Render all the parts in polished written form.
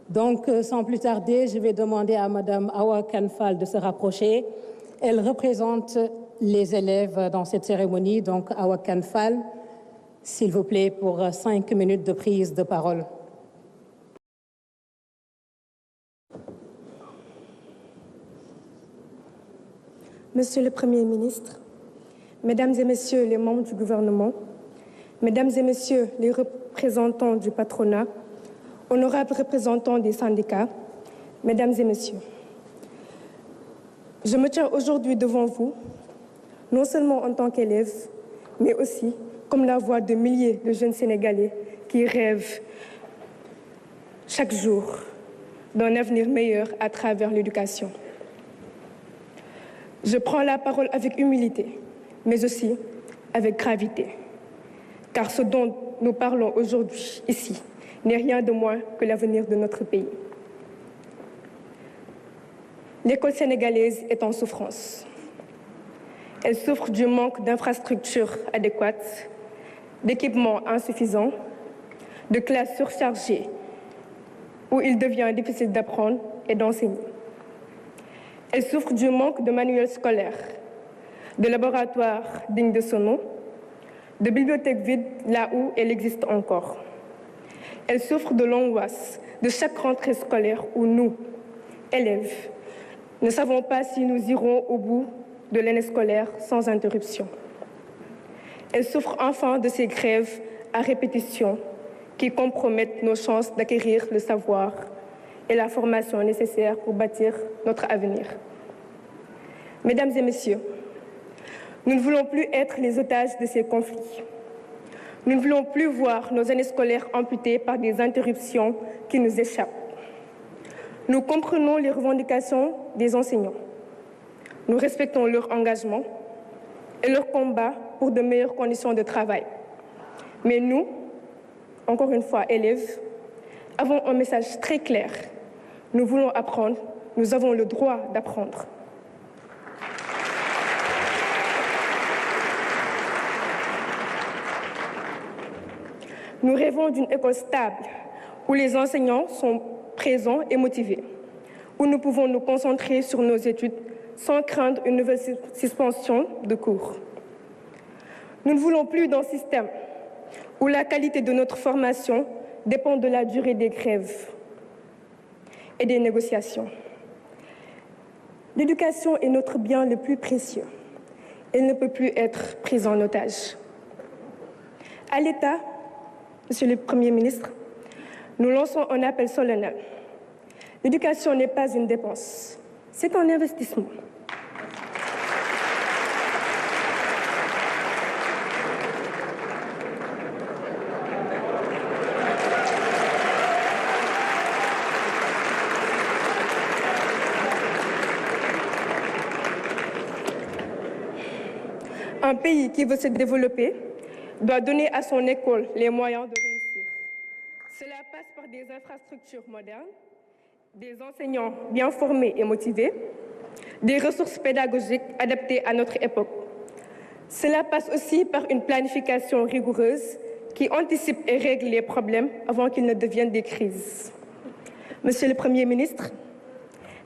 Donc, sans plus tarder, je vais demander à Madame Awa Kanfal de se rapprocher. Elle représente les élèves dans cette cérémonie. Donc, Awa Kanfal, s'il vous plaît, pour 5 minutes de prise de parole. Monsieur le Premier ministre, Mesdames et Messieurs les membres du gouvernement, Mesdames et Messieurs les représentants du patronat, honorables représentants des syndicats, Mesdames et Messieurs, je me tiens aujourd'hui devant vous, non seulement en tant qu'élève, mais aussi comme la voix de milliers de jeunes Sénégalais qui rêvent chaque jour d'un avenir meilleur à travers l'éducation. Je prends la parole avec humilité, mais aussi avec gravité, car ce dont nous parlons aujourd'hui ici n'est rien de moins que l'avenir de notre pays. L'école sénégalaise est en souffrance. Elle souffre du manque d'infrastructures adéquates, d'équipements insuffisants, de classes surchargées où il devient difficile d'apprendre et d'enseigner. Elle souffre du manque de manuels scolaires, de laboratoires dignes de ce nom, de bibliothèques vides là où elle existe encore. Elle souffre de l'angoisse de chaque rentrée scolaire où nous, élèves, ne savons pas si nous irons au bout de l'année scolaire sans interruption. Elle souffre enfin de ces grèves à répétition qui compromettent nos chances d'acquérir le savoir et la formation nécessaire pour bâtir notre avenir. Mesdames et Messieurs, nous ne voulons plus être les otages de ces conflits. Nous ne voulons plus voir nos années scolaires amputées par des interruptions qui nous échappent. Nous comprenons les revendications des enseignants. Nous respectons leur engagement et leur combat pour de meilleures conditions de travail. Mais nous, encore une fois élèves, avons un message très clair. Nous voulons apprendre, nous avons le droit d'apprendre. Nous rêvons d'une école stable, où les enseignants sont présents et motivés, où nous pouvons nous concentrer sur nos études sans craindre une nouvelle suspension de cours. Nous ne voulons plus d'un système où la qualité de notre formation dépend de la durée des grèves et des négociations. L'éducation est notre bien le plus précieux. Elle ne peut plus être prise en otage. À l'État, Monsieur le Premier ministre, nous lançons un appel solennel. L'éducation n'est pas une dépense, c'est un investissement. Un pays qui veut se développer doit donner à son école les moyens de réussir. Cela passe par des infrastructures modernes, des enseignants bien formés et motivés, des ressources pédagogiques adaptées à notre époque. Cela passe aussi par une planification rigoureuse qui anticipe et règle les problèmes avant qu'ils ne deviennent des crises. Monsieur le Premier ministre,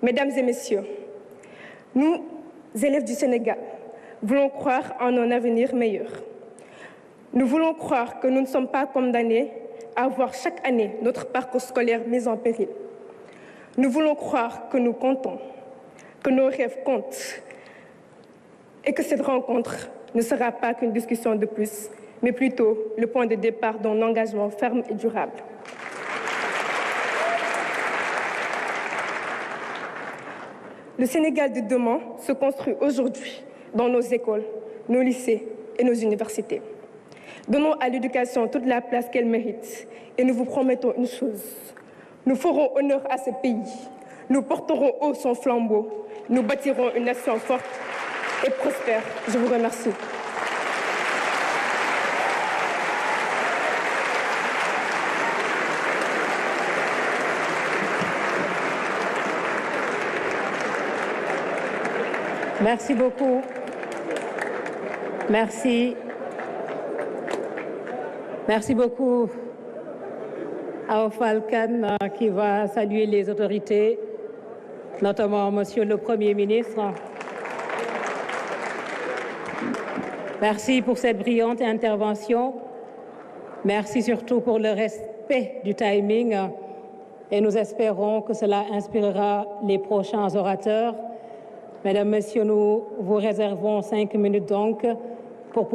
Mesdames et Messieurs, nous, élèves du Sénégal, voulons croire en un avenir meilleur. Nous voulons croire que nous ne sommes pas condamnés à voir chaque année notre parcours scolaire mis en péril. Nous voulons croire que nous comptons, que nos rêves comptent et que cette rencontre ne sera pas qu'une discussion de plus, mais plutôt le point de départ d'un engagement ferme et durable. Le Sénégal de demain se construit aujourd'hui dans nos écoles, nos lycées et nos universités. Donnons à l'éducation toute la place qu'elle mérite et nous vous promettons une chose. Nous ferons honneur à ce pays, nous porterons haut son flambeau, nous bâtirons une nation forte et prospère. Je vous remercie. Merci beaucoup. Merci. Merci beaucoup Awa Fall Kane qui va saluer les autorités, notamment Monsieur le Premier ministre. Merci pour cette brillante intervention. Merci surtout pour le respect du timing et nous espérons que cela inspirera les prochains orateurs. Mesdames, Messieurs, nous vous réservons 5 minutes donc pour